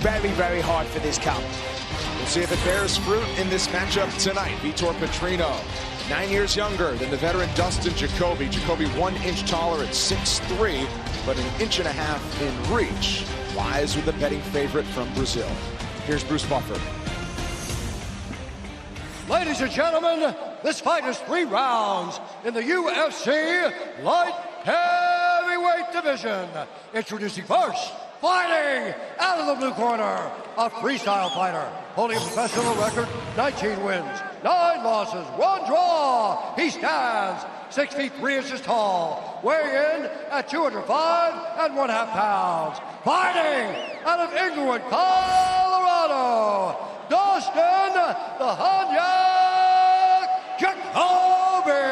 very, very hard for this count. We'll see if it bears fruit in this matchup tonight. Vitor Petrino, 9 years younger than the veteran Dustin Jacoby. Jacoby 1 inch taller at 6'3", but an inch and a half in reach. Lies with the betting favorite from Brazil. Here's Bruce Buffer. Ladies and gentlemen, this fight is 3 rounds in the UFC light heavyweight division. Introducing first, fighting out of the blue corner, a freestyle fighter, holding a professional record, 19 wins, 9 losses, 1 draw. He stands 6 feet 3 inches tall, weighing in at 205.5 pounds. Fighting out of Inglewood, Colorado, Dustin the Honyak Jacoby.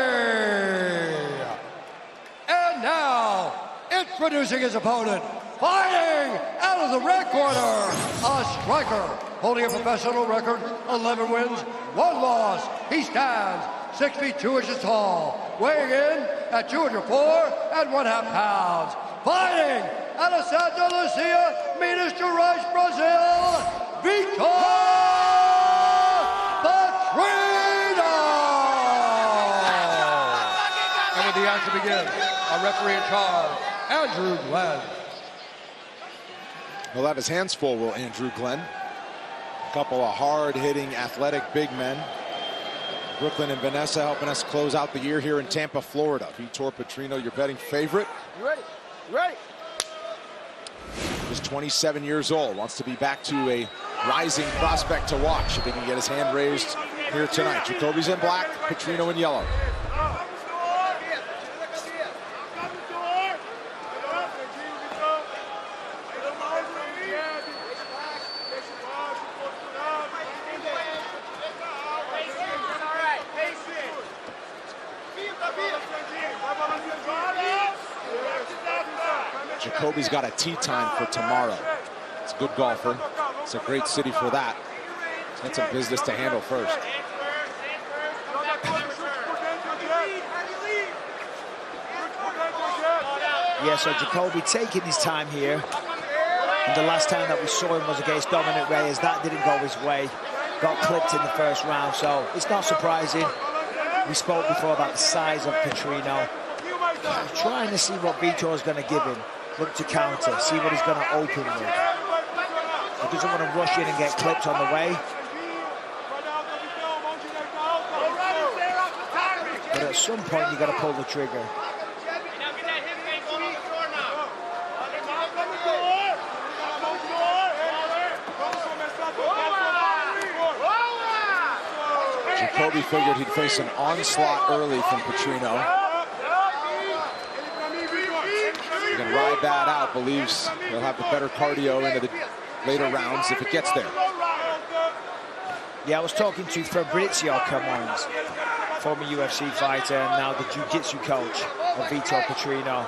And now, introducing his opponent, fighting out of the red corner, a striker, holding a professional record, 11 wins, 1 loss. He stands 6 feet 2 inches tall, weighing in at 204.5 pounds. Fighting out of Santa Lucia, Minas Gerais, Brazil, Vitor Petrino! And with the action begins, a referee in charge, Andrew Glenn. He'll have his hands full, will Andrew Glenn. A couple of hard-hitting, athletic big men. Brooklyn and Vanessa helping us close out the year here in Tampa, Florida. Vitor Petrino, your betting favorite. You ready? You ready? He's 27 years old, wants to be back to a rising prospect to watch if he can get his hand raised here tonight. Jacoby's in black, Petrino in yellow. Jacoby's got a tee time for tomorrow. It's a good golfer. It's a great city for that. He's got some business to handle first. Yeah, so Jacoby taking his time here. And the last time that we saw him was against Dominic Reyes. That didn't go his way. Got clipped in the first round, so it's not surprising. We spoke before about the size of Petrino. I'm trying to see what Vitor's going to give him. Look to counter, see what he's going to open with. He doesn't want to rush in and get clipped on the way. But at some point, you've got to pull the trigger. Jacoby figured he'd face an onslaught early from Petrino. He's going to ride that out, believes he'll have the better cardio into the later rounds if it gets there. Yeah, I was talking to Fabrizio Camões, former UFC fighter and now the jiu-jitsu coach of Vitor Petrino.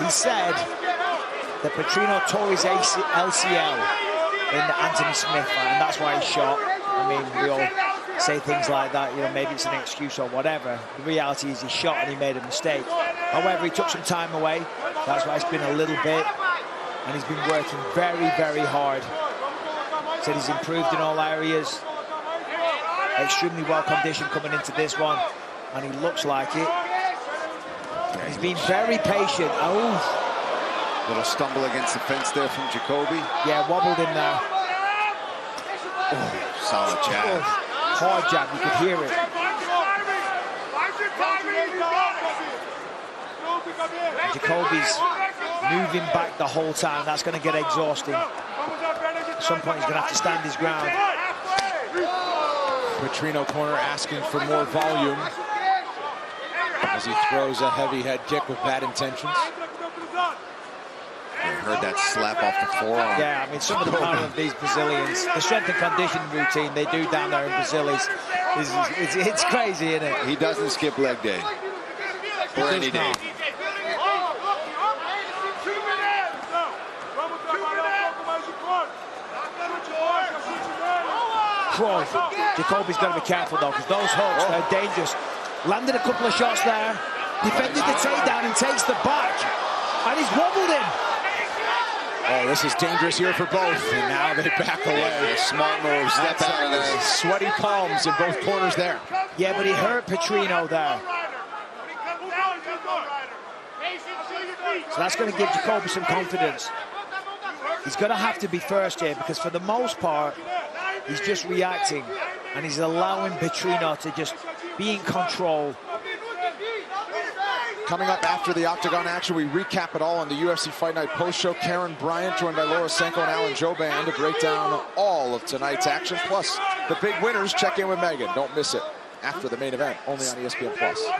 He said that Petrino tore his LCL in the Anthony Smith fight, and that's why he shot. I mean, we all say things like that, you know, maybe it's an excuse or whatever. The reality is he shot and he made a mistake. However, he took some time away. That's why it's been a little bit. And he's been working very, very hard. Said he's improved in all areas. Extremely well conditioned coming into this one. And he looks like it. He's been very patient. Oh. Little stumble against the fence there from Jacoby. Yeah, wobbled him there. Oh, solid jab. Oh, hard jab, you could hear it. Jacoby's moving back the whole time. That's going to get exhausting. At some point, he's going to have to stand his ground. Petrino corner asking for more volume as he throws a heavy head kick with bad intentions. I heard that slap off the forearm. Yeah, I mean, some of the power of these Brazilians, the strength and conditioning routine they do down there in Brazil is it's crazy, isn't it? He doesn't skip leg day. Or any day. Whoa. Jacoby's got to be careful though, because those hooks are dangerous. Landed a couple of shots there, defended the takedown and takes the back, and he's wobbled him. Oh, this is dangerous here for both. And now they back away. Smart move. Step out of there. Sweaty palms in both corners there. Yeah, but he hurt Petrino there. So that's going to give Jacoby some confidence. He's going to have to be first here because for the most part, he's just reacting and he's allowing Petrino to just be in control. Coming up after the Octagon action, we recap it all on the UFC Fight Night post show. Karen Bryant, joined by Laura Senko and Alan Joban to break down all of tonight's action. Plus, the big winners, check in with Megan. Don't miss it after the main event, only on ESPN+.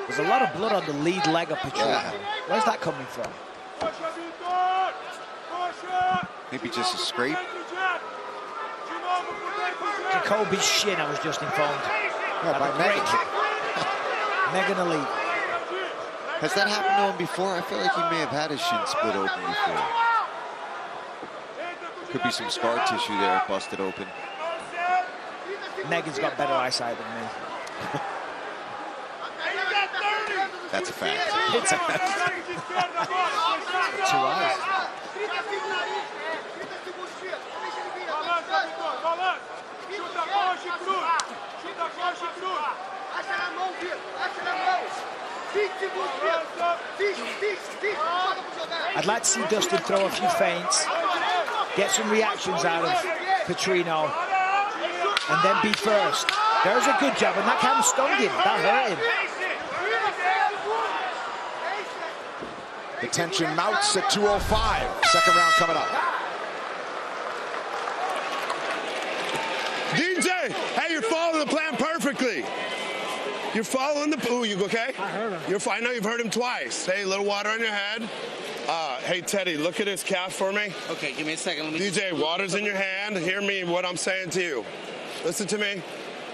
There's a lot of blood on the lead leg of Petrino. Yeah. Where's that coming from? Maybe just a scrape. Jacoby's shin, I was just informed. Yeah, by Megan. Megan Ali. Has that happened to him before? I feel like he may have had his shin split open before. Could be some scar tissue there, busted open. Megan's got better eyesight than me. That's a fact. It's a fact. 2 eyes. I'd like to see Dustin throw a few feints, get some reactions out of Petrino, and then be first. There's a good jab, and that kind of stung him. That hurt him. The tension mounts at 205. Second round coming up. DJ, hey, you're following the plan perfectly. You're following the... Ooh, you okay? I heard him. You're fine. I know you've heard him twice. Hey, a little water on your head. Hey, Teddy, look at his calf for me. Okay, give me a second. Let me... DJ, water's in your hand. Hear me what I'm saying to you. Listen to me.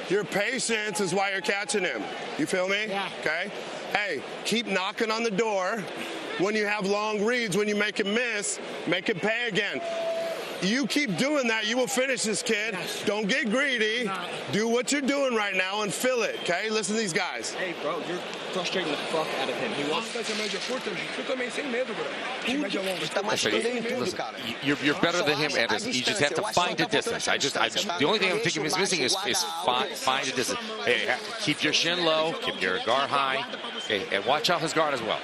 Your patience is why you're catching him. You feel me? Yeah. Okay? Hey, keep knocking on the door. When you have long reads, when you make him miss, make him pay again. You keep doing that, you will finish this, kid. Yes. Don't get greedy. No. Do what you're doing right now and fill it, okay? Listen to these guys. Hey, bro, you're frustrating the fuck out of him. He wants to média curta, tu também sem medo, bro. Média longa. Listen, you're better than him, and you just have to find a distance. The only thing I'm thinking is missing is find a distance. Hey, keep your shin low, keep your guard high, okay, and watch out his guard as well.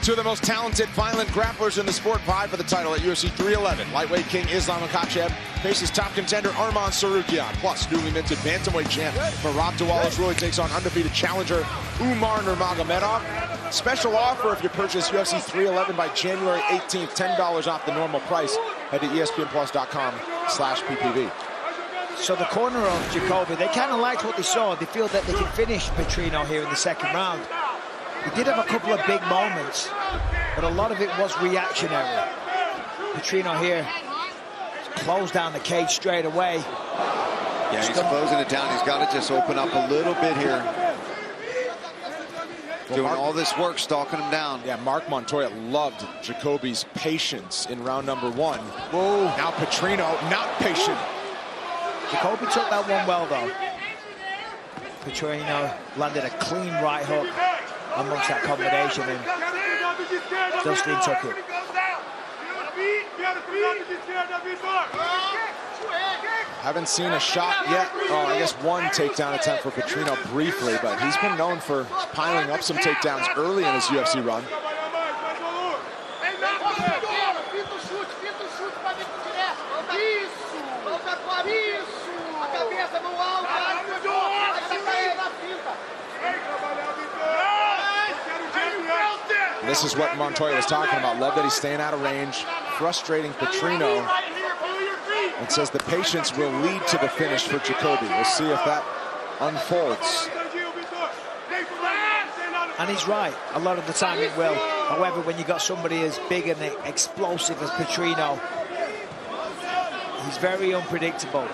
Two of the most talented, violent grapplers in the sport vie for the title at UFC 311. Lightweight king Islam Makhachev faces top contender Arman Tsarukyan. Plus, newly minted bantamweight champ Merab Dvalishvili takes on undefeated challenger Umar Nurmagomedov. Special offer if you purchase UFC 311 by January 18th. $10 off the normal price. Head to ESPNplus.com/PPV. So the corner of Jacoby, they kind of liked what they saw. They feel that they can finish Petrino here in the second round. He did have a couple of big moments, but a lot of it was reactionary. Petrino here closed down the cage straight away. Yeah, he's closing it down. He's got to just open up a little bit here. Doing all this work, stalking him down. Yeah, Mark Montoya loved Jacoby's patience in round number one. Whoa, now Petrino not patient. Jacoby took that one well, though. Petrino landed a clean right hook amongst that combination, and Dustin took it. Haven't seen a shot yet. Oh, I guess one takedown attempt for Petrino briefly, but he's been known for piling up some takedowns early in his UFC run. This is what Montoya was talking about. Love that he's staying out of range, frustrating Petrino, and says the patience will lead to the finish for Jacoby. We'll see if that unfolds. And he's right. A lot of the time it will. However, when you got somebody as big and explosive as Petrino, he's very unpredictable.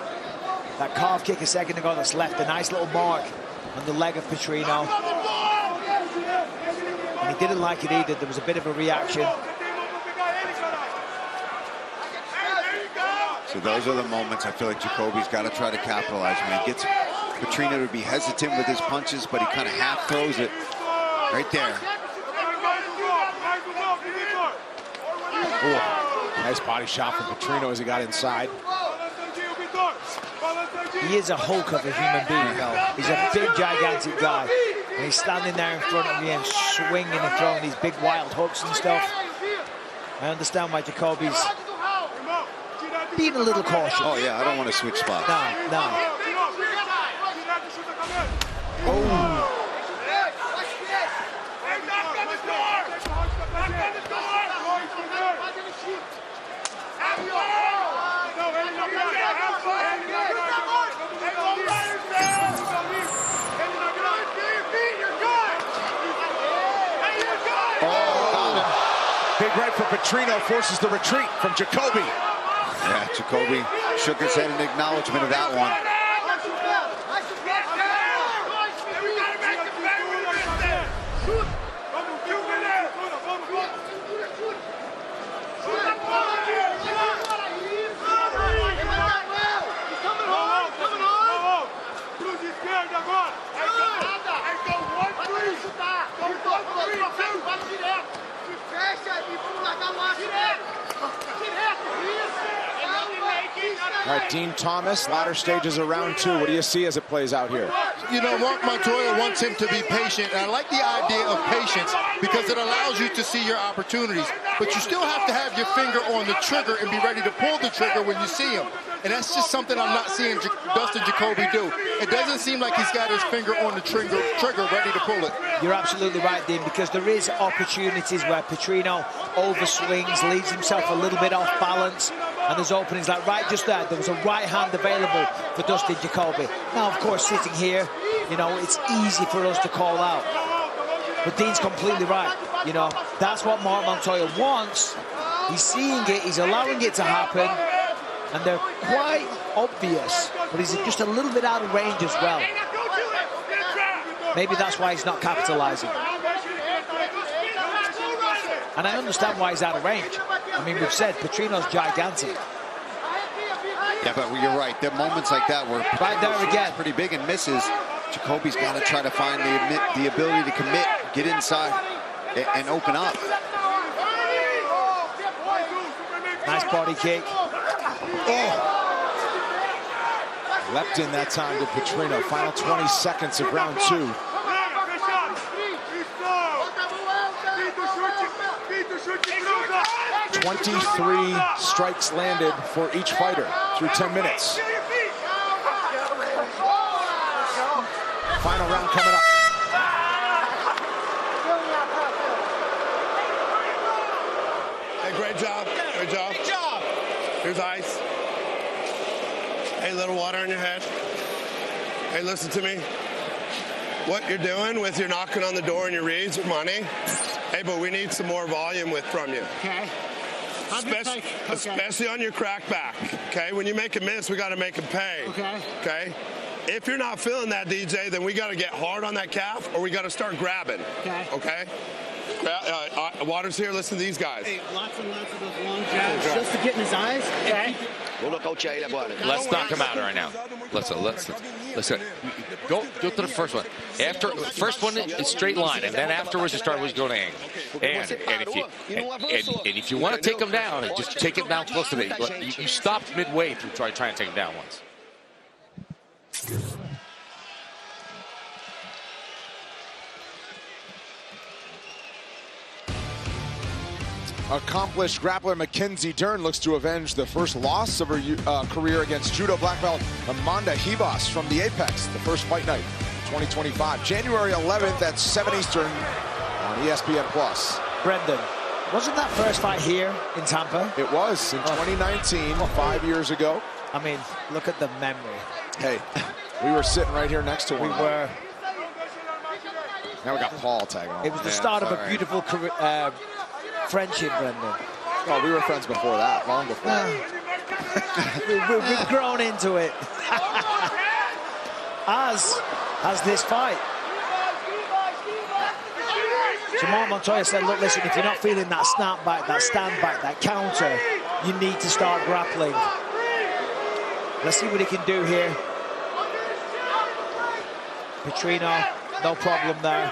That calf kick a second ago that's left a nice little mark on the leg of Petrino. And he didn't like it either. There was a bit of a reaction. So those are the moments I feel like Jacoby's got to try to capitalize. When he gets Petrino to be hesitant with his punches, but he kind of half throws it right there. Ooh, nice body shot from Petrino as he got inside. He is a hulk of a human being, though. He's a big, gigantic guy. And he's standing there in front of me and swinging and throwing these big, wild hooks and stuff. I understand why Jacoby's being a little cautious. Oh, yeah, I don't want to switch spots. No. Oh. Big right for Petrino, forces the retreat from Jacoby. Yeah, Jacoby shook his head in acknowledgement of that one. All right, Dean Thomas, latter stages of round 2. What do you see as it plays out here? You know, Mark Montoya wants him to be patient, and I like the idea of patience because it allows you to see your opportunities. But you still have to have your finger on the trigger and be ready to pull the trigger when you see him. And that's just something I'm not seeing Dustin Jacoby do. It doesn't seem like he's got his finger on the trigger ready to pull it. You're absolutely right, Dean, because there is opportunities where Petrino overswings, leaves himself a little bit off balance, and there's openings like right just there. There was a right hand available for Dustin Jacoby. Now, of course, sitting here, you know, it's easy for us to call out. But Dean's completely right. You know, that's what Mark Montoya wants. He's seeing it, he's allowing it to happen, and they're quite obvious, but he's just a little bit out of range as well. Maybe that's why he's not capitalizing. And I understand why he's out of range. I mean, we've said Petrino's gigantic. Yeah, but you're right. There are moments like that where right there again, pretty big and misses. Jacoby's got to try to find the ability to commit, get inside, and open up. Nice body kick. Oh. Leapt in that time to Petrino. Final 20 seconds of round 2. $23 strikes landed for each fighter through 10 minutes. Final round coming up. Hey, great job. Great job. Good job. Here's ice. Hey, little water on your head. Hey, listen to me. What you're doing with your knocking on the door and your reads with money. Hey, but we need some more volume from you. Okay. Especially on your crackback. Okay. When you make a miss, we got to make him pay. Okay. Okay. If you're not feeling that, DJ, then we got to get hard on that calf, or we got to start grabbing. Okay. Okay. Water's here. Listen to these guys. Hey, lots and lots of those long jabs just to get in his eyes. Okay. Let's knock him out right now. Let's go to the first one. First one is straight line, and then afterwards you start with going to angle. And if you want to take him down, just take him down close to me. You stopped midway through trying to take him down once. Accomplished grappler Mackenzie Dern looks to avenge the first loss of her career against judo black belt Amanda Hibas from the Apex, the first fight night 2025. January 11th at 7 Eastern on ESPN+. Brendan, wasn't that first fight here in Tampa? It was in 2019, 5 years ago. I mean, look at the memory. Hey, we were sitting right here next to one. We were. Now we got Paul tagging on. It was the start of a beautiful career, friendship, Brendan. Oh, we were friends before that, long before. We've grown into it. as this fight. So Mark Montoya said, look, listen, if you're not feeling that snap back, that stand back, that counter, you need to start grappling. Let's see what he can do here. Petrino, no problem there.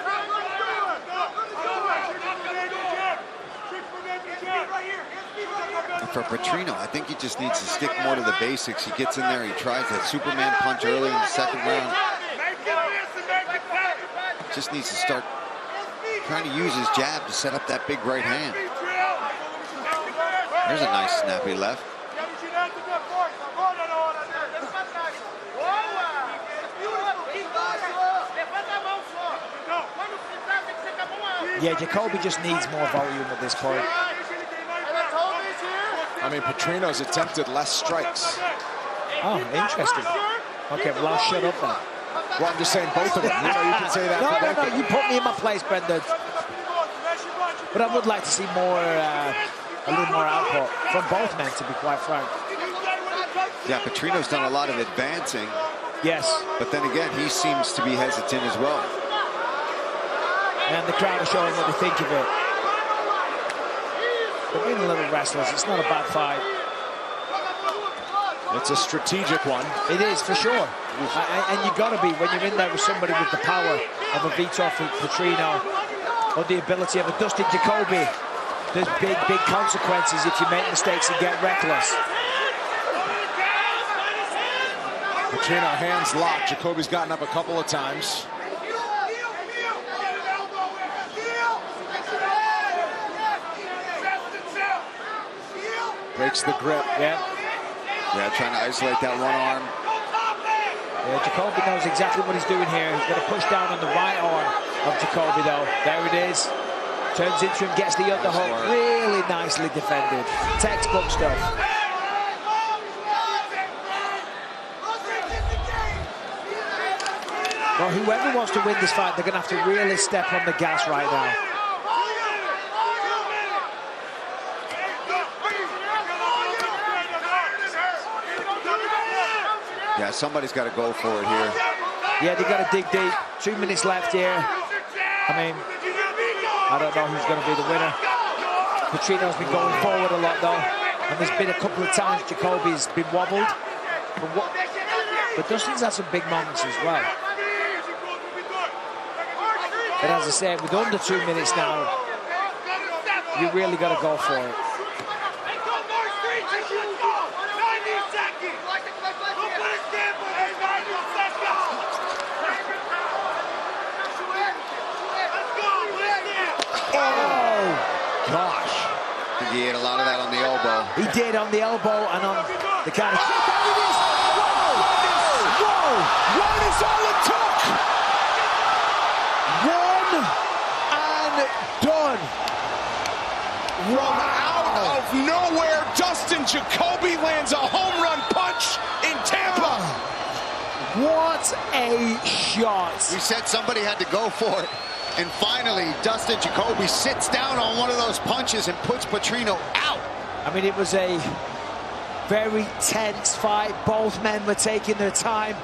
For Petrino, I think he just needs to stick more to the basics. He gets in there, he tries that Superman punch early in the second round. Just needs to start trying to use his jab to set up that big right hand. There's a nice snappy left. Yeah, Jacoby just needs more volume at this point. I mean, Petrino's attempted less strikes. Oh, interesting. Okay, well, I'll shut up then. Well, I'm just saying both of them. You know, you can say that. No, you put me in my place, Brendan. But I would like to see more, a little more output from both men, to be quite frank. Yeah, Petrino's done a lot of advancing. Yes. But then again, he seems to be hesitant as well. And the crowd are showing what they think of it. They're being a little restless. It's not a bad fight. It's a strategic one. It is, for sure. And you got to be when you're in there with somebody with the power of a Vitor Petrino or the ability of a Dustin Jacoby. There's big, big consequences if you make mistakes and get reckless. Petrino hands locked. Jacoby's gotten up a couple of times. Breaks the grip. Yeah, trying to isolate that one arm. Yeah, Jacoby knows exactly what he's doing here. He's going to push down on the right arm of Jacoby, though. There it is. Turns into him, gets the underhook. Really nicely defended. Textbook stuff. Well, whoever wants to win this fight, they're going to have to really step on the gas right now. Yeah, somebody's got to go for it here. Yeah, they got to dig deep. 2 minutes left here. I mean, I don't know who's going to be the winner. Petrino's been going forward a lot, though. And there's been a couple of times Jacoby's been wobbled. But Dustin's had some big moments as well. But as I said, with under 2 minutes now, you really got to go for it. Gosh. I think he ate a lot of that on the elbow. He did on the elbow and on the kind of... Whoa! One is all it took! One and done. From out of nowhere, Dustin Jacoby lands a home run punch in Tampa. What a shot. We said somebody had to go for it. And finally, Dustin Jacoby sits down on one of those punches and puts Petrino out. I mean, it was a very tense fight. Both men were taking their time.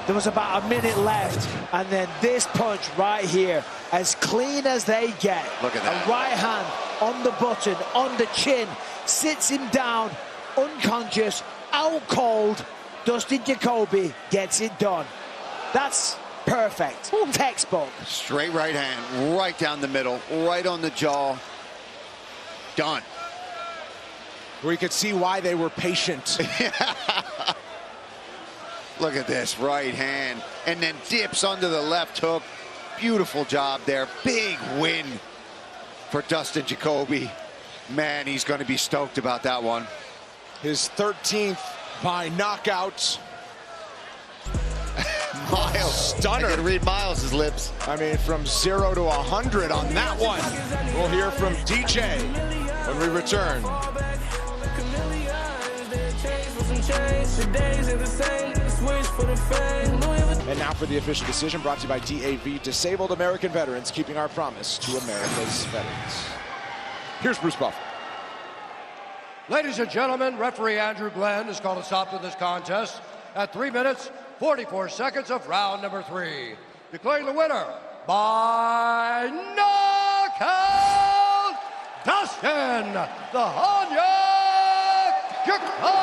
There was about a minute left. And then this punch right here, as clean as they get. Look at that. A right hand on the button, on the chin, sits him down, unconscious, out cold. Dustin Jacoby gets it done. That's perfect. Textbook. Straight right hand, right down the middle, right on the jaw. Done. We could see why they were patient. Look at this right hand, and then dips under the left hook. Beautiful job there. Big win for Dustin Jacoby. Man, he's going to be stoked about that one. His 13th by knockout. Miles. Stunner. I can read Miles' lips. I mean, from 0 to 100 on that one. We'll hear from DJ when we return. And now for the official decision brought to you by DAV, Disabled American Veterans, keeping our promise to America's veterans. Here's Bruce Buffer. Ladies and gentlemen, referee Andrew Glenn has called a stop to this contest at 3 minutes, 44 seconds of round number 3. Declaring the winner by knockout, Dustin the Honyak Jacoby.